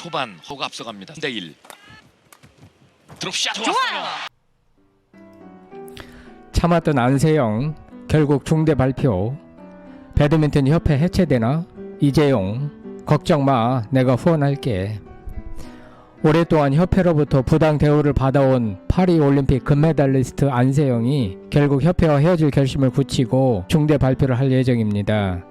초반 허가 앞서갑니다. 3대1 드롭샷 좋았어요. 참았던 안세영 결국 중대 발표. 배드민턴 협회 해체되나? 이재용 걱정마 내가 후원할게. 오랫동안 협회로부터 부당 대우를 받아온 파리올림픽 금메달리스트 안세영이 결국 협회와 헤어질 결심을 굳히고 중대 발표를 할 예정입니다.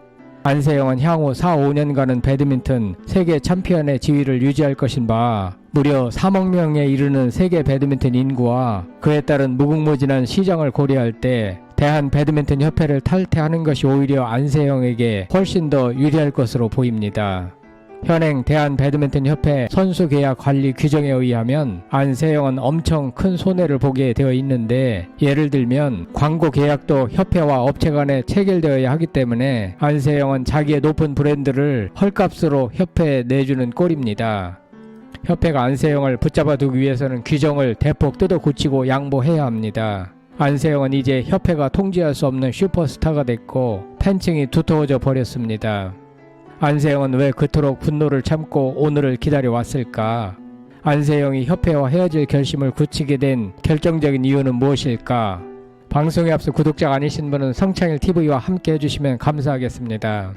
안세영은 향후 4-5년간은 배드민턴 세계 챔피언의 지위를 유지할 것인 바 무려 3억 명에 이르는 세계 배드민턴 인구와 그에 따른 무궁무진한 시장을 고려할 때 대한 배드민턴 협회를 탈퇴하는 것이 오히려 안세영에게 훨씬 더 유리할 것으로 보입니다. 현행 대한배드민턴협회 선수계약 관리 규정에 의하면 안세영은 엄청 큰 손해를 보게 되어 있는데, 예를 들면 광고 계약도 협회와 업체 간에 체결되어야 하기 때문에 안세영은 자기의 높은 브랜드를 헐값으로 협회에 내주는 꼴입니다. 협회가 안세영을 붙잡아두기 위해서는 규정을 대폭 뜯어 고치고 양보해야 합니다. 안세영은 이제 협회가 통제할 수 없는 슈퍼스타가 됐고 팬층이 두터워져 버렸습니다. 안세영은 왜 그토록 분노를 참고 오늘을 기다려왔을까? 안세영이 협회와 헤어질 결심을 굳히게 된 결정적인 이유는 무엇일까? 방송에 앞서 구독자가 아니신 분은 성창일TV와 함께 해주시면 감사하겠습니다.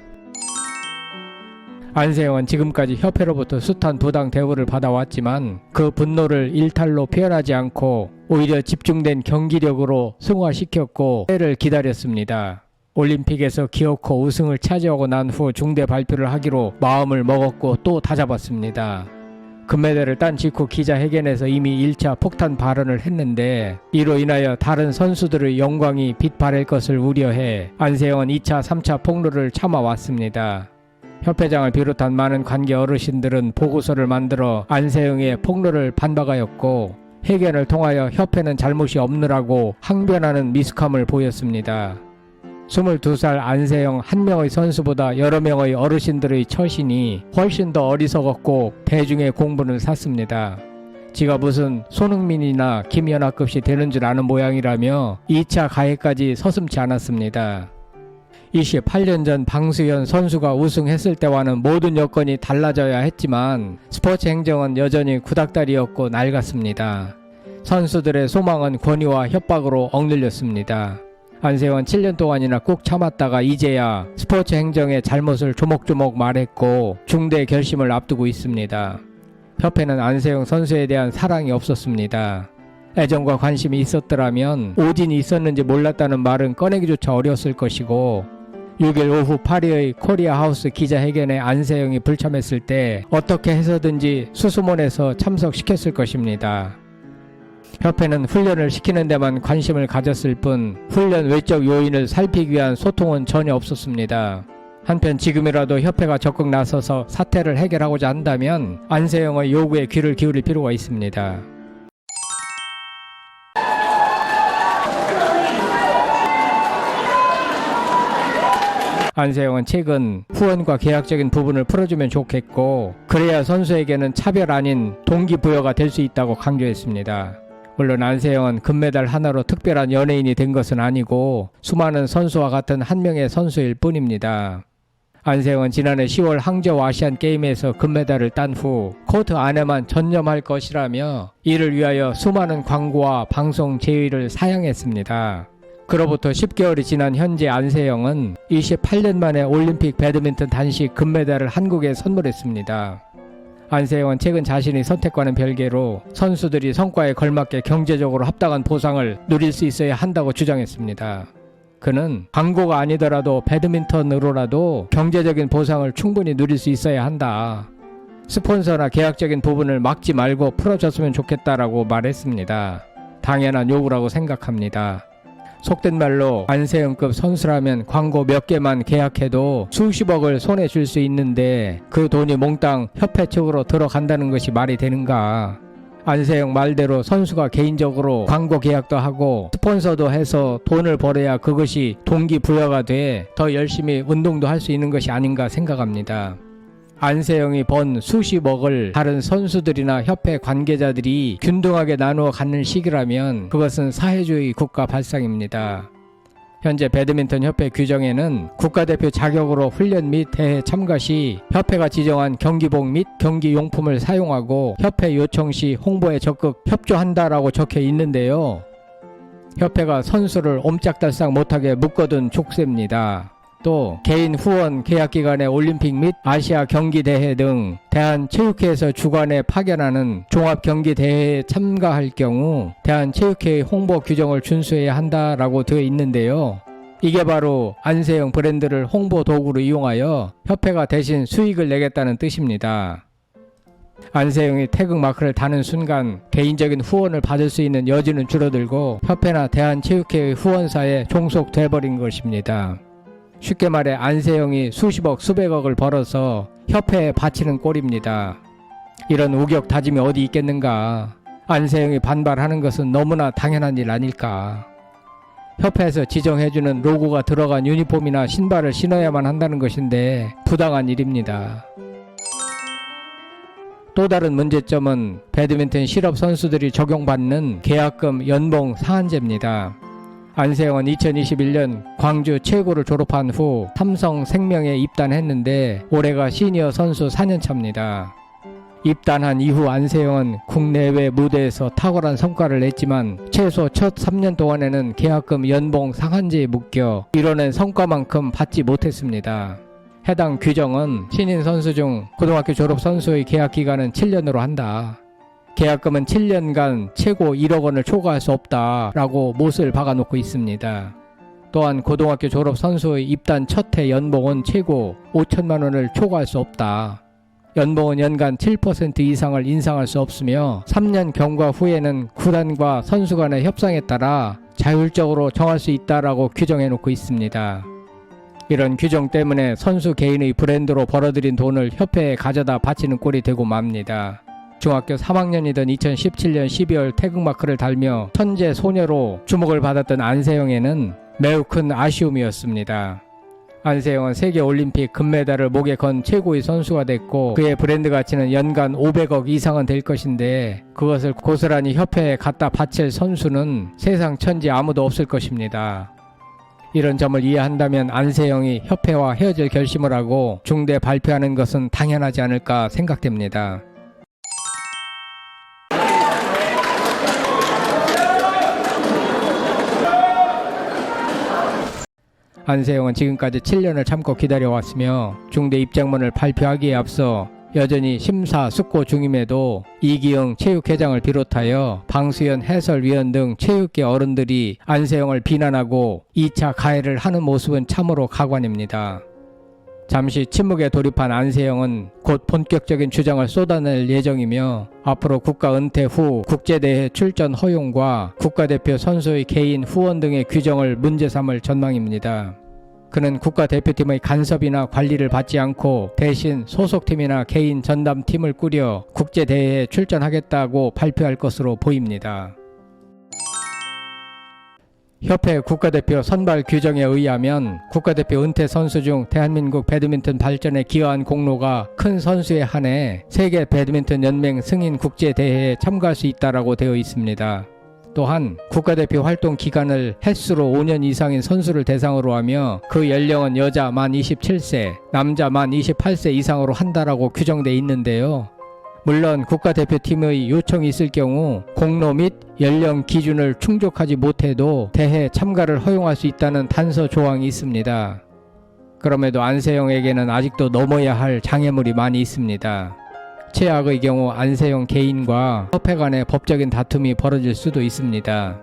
안세영은 지금까지 협회로부터 숱한 부당 대우를 받아왔지만 그 분노를 일탈로 표현하지 않고 오히려 집중된 경기력으로 승화시켰고 때를 기다렸습니다. 올림픽에서 기어코 우승을 차지하고 난 후 중대 발표를 하기로 마음을 먹었고 또 다잡았습니다. 금메달을 딴 직후 기자회견에서 이미 1차 폭탄 발언을 했는데 이로 인하여 다른 선수들의 영광이 빛바랄 것을 우려해 안세영은 2차, 3차 폭로를 참아왔습니다. 협회장을 비롯한 많은 관계 어르신들은 보고서를 만들어 안세영의 폭로를 반박하였고 회견을 통하여 협회는 잘못이 없느라고 항변하는 미숙함을 보였습니다. 22살 안세영 한 명의 선수보다 여러 명의 어르신들의 처신이 훨씬 더 어리석었고 대중의 공분을 샀습니다. 지가 무슨 손흥민이나 김연아급이 되는 줄 아는 모양이라며 2차 가해까지 서슴지 않았습니다. 28년 전 방수현 선수가 우승했을 때와는 모든 여건이 달라져야 했지만 스포츠 행정은 여전히 구닥다리였고 낡았습니다. 선수들의 소망은 권위와 협박으로 억눌렸습니다. 안세영은 7년 동안이나 꾹 참았다가 이제야 스포츠 행정의 잘못을 조목조목 말했고 중대 결심을 앞두고 있습니다. 협회는 안세영 선수에 대한 사랑이 없었습니다. 애정과 관심이 있었더라면 오진이 있었는지 몰랐다는 말은 꺼내기조차 어려웠을 것이고 6일 오후 파리의 코리아 하우스 기자회견에 안세영이 불참했을 때 어떻게 해서든지 수수문해서 참석시켰을 것입니다. 협회는 훈련을 시키는 데만 관심을 가졌을 뿐 훈련 외적 요인을 살피기 위한 소통은 전혀 없었습니다. 한편 지금이라도 협회가 적극 나서서 사태를 해결하고자 한다면 안세영의 요구에 귀를 기울일 필요가 있습니다. 안세영은 최근 후원과 계약적인 부분을 풀어주면 좋겠고 그래야 선수에게는 차별 아닌 동기부여가 될 수 있다고 강조했습니다. 물론 안세영은 금메달 하나로 특별한 연예인이 된 것은 아니고 수많은 선수와 같은 한 명의 선수일 뿐입니다. 안세영은 지난해 10월 항저우 아시안게임에서 금메달을 딴 후 코트 안에만 전념할 것이라며 이를 위하여 수많은 광고와 방송 제의를 사양했습니다. 그로부터 10개월이 지난 현재 안세영은 28년 만에 올림픽 배드민턴 단식 금메달을 한국에 선물했습니다. 안세영은 최근 자신의 선택과는 별개로 선수들이 성과에 걸맞게 경제적으로 합당한 보상을 누릴 수 있어야 한다고 주장했습니다. 그는 광고가 아니더라도 배드민턴으로라도 경제적인 보상을 충분히 누릴 수 있어야 한다. 스폰서나 계약적인 부분을 막지 말고 풀어줬으면 좋겠다라고 말했습니다. 당연한 요구라고 생각합니다. 속된 말로 안세영급 선수라면 광고 몇 개만 계약해도 수십억을 손에 줄 수 있는데 그 돈이 몽땅 협회 측으로 들어간다는 것이 말이 되는가? 안세영 말대로 선수가 개인적으로 광고 계약도 하고 스폰서도 해서 돈을 벌어야 그것이 동기부여가 돼 더 열심히 운동도 할 수 있는 것이 아닌가 생각합니다. 안세영이 번 수십억을 다른 선수들이나 협회 관계자들이 균등하게 나누어 갖는 시기라면 그것은 사회주의 국가 발상입니다. 현재 배드민턴 협회 규정에는 국가대표 자격으로 훈련 및 대회 참가 시 협회가 지정한 경기복 및 경기용품을 사용하고 협회 요청 시 홍보에 적극 협조한다라고 적혀 있는데요. 협회가 선수를 옴짝달싹 못하게 묶어둔 족쇄입니다. 또 개인 후원 계약기간에 올림픽 및 아시아 경기대회 등 대한체육회에서 주관해 파견하는 종합경기대회에 참가할 경우 대한체육회의 홍보 규정을 준수해야 한다라고 되어 있는데요. 이게 바로 안세영 브랜드를 홍보 도구로 이용하여 협회가 대신 수익을 내겠다는 뜻입니다. 안세영이 태극마크를 다는 순간 개인적인 후원을 받을 수 있는 여지는 줄어들고 협회나 대한체육회의 후원사에 종속돼버린 것입니다. 쉽게 말해 안세영이 수십억 수백억을 벌어서 협회에 바치는 꼴입니다. 이런 우격 다짐이 어디 있겠는가. 안세영이 반발하는 것은 너무나 당연한 일 아닐까. 협회에서 지정해주는 로고가 들어간 유니폼이나 신발을 신어야만 한다는 것인데 부당한 일입니다. 또 다른 문제점은 배드민턴 실업 선수들이 적용받는 계약금 연봉 상한제입니다. 안세영은 2021년 광주 최고를 졸업한 후 삼성생명에 입단했는데 올해가 시니어 선수 4년차입니다. 입단한 이후 안세영은 국내외 무대에서 탁월한 성과를 냈지만 최소 첫 3년 동안에는 계약금 연봉 상한제에 묶여 이뤄낸 성과만큼 받지 못했습니다. 해당 규정은 신인 선수 중 고등학교 졸업 선수의 계약 기간은 7년으로 한다. 계약금은 7년간 최고 1억 원을 초과할 수 없다라고 못을 박아놓고 있습니다. 또한 고등학교 졸업 선수의 입단 첫 해 연봉은 최고 5천만 원을 초과할 수 없다. 연봉은 연간 7% 이상을 인상할 수 없으며 3년 경과 후에는 구단과 선수 간의 협상에 따라 자율적으로 정할 수 있다라고 규정해 놓고 있습니다. 이런 규정 때문에 선수 개인의 브랜드로 벌어들인 돈을 협회에 가져다 바치는 꼴이 되고 맙니다. 중학교 3학년이던 2017년 12월 태극마크를 달며 천재 소녀로 주목을 받았던 안세영에는 매우 큰 아쉬움이었습니다. 안세영은 세계올림픽 금메달을 목에 건 최고의 선수가 됐고 그의 브랜드 가치는 연간 500억 이상은 될 것인데 그것을 고스란히 협회에 갖다 바칠 선수는 세상 천지 아무도 없을 것입니다. 이런 점을 이해한다면 안세영이 협회와 헤어질 결심을 하고 중대 발표하는 것은 당연하지 않을까 생각됩니다. 안세영은 지금까지 7년을 참고 기다려왔으며 중대 입장문을 발표하기에 앞서 여전히 심사숙고 중임에도 이기영 체육회장을 비롯하여 방수연 해설위원 등 체육계 어른들이 안세영을 비난하고 2차 가해를 하는 모습은 참으로 가관입니다. 잠시 침묵에 돌입한 안세영은 곧 본격적인 주장을 쏟아낼 예정이며 앞으로 국가 은퇴 후 국제대회 출전 허용과 국가대표 선수의 개인 후원 등의 규정을 문제 삼을 전망입니다. 그는 국가대표팀의 간섭이나 관리를 받지 않고 대신 소속팀이나 개인 전담팀을 꾸려 국제대회에 출전하겠다고 발표할 것으로 보입니다. 협회 국가대표 선발 규정에 의하면 국가대표 은퇴 선수 중 대한민국 배드민턴 발전에 기여한 공로가 큰 선수에 한해 세계 배드민턴 연맹 승인 국제대회에 참가할 수 있다라고 되어 있습니다. 또한 국가대표 활동 기간을 횟수로 5년 이상인 선수를 대상으로 하며 그 연령은 여자 만 27세, 남자 만 28세 이상으로 한다라고 규정되어 있는데요. 물론 국가대표팀의 요청이 있을 경우 공로 및 연령 기준을 충족하지 못해도 대회 참가를 허용할 수 있다는 단서 조항이 있습니다. 그럼에도 안세영에게는 아직도 넘어야 할 장애물이 많이 있습니다. 최악의 경우 안세영 개인과 협회 간의 법적인 다툼이 벌어질 수도 있습니다.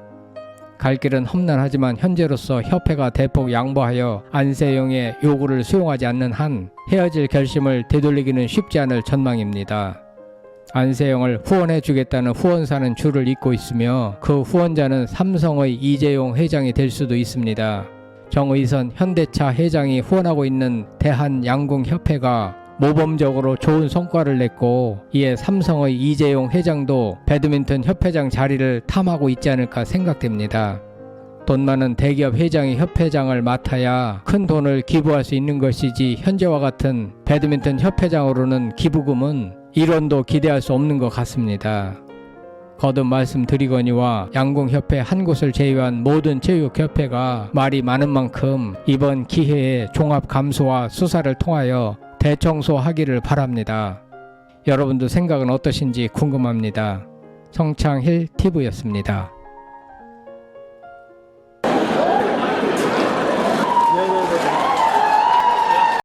갈 길은 험난하지만 현재로서 협회가 대폭 양보하여 안세영의 요구를 수용하지 않는 한 헤어질 결심을 되돌리기는 쉽지 않을 전망입니다. 안세영을 후원해 주겠다는 후원사는 줄을 잇고 있으며 그 후원자는 삼성의 이재용 회장이 될 수도 있습니다. 정의선 현대차 회장이 후원하고 있는 대한양궁협회가 모범적으로 좋은 성과를 냈고 이에 삼성의 이재용 회장도 배드민턴 협회장 자리를 탐하고 있지 않을까 생각됩니다. 돈 많은 대기업 회장이 협회장을 맡아야 큰 돈을 기부할 수 있는 것이지 현재와 같은 배드민턴 협회장으로는 기부금은 1원도 기대할 수 없는 것 같습니다. 거듭 말씀드리거니와 양궁협회 한 곳을 제외한 모든 체육협회가 말이 많은 만큼 이번 기회에 종합감수와 수사를 통하여 대청소하기를 바랍니다. 여러분들 생각은 어떠신지 궁금합니다. 성창힐 TV였습니다.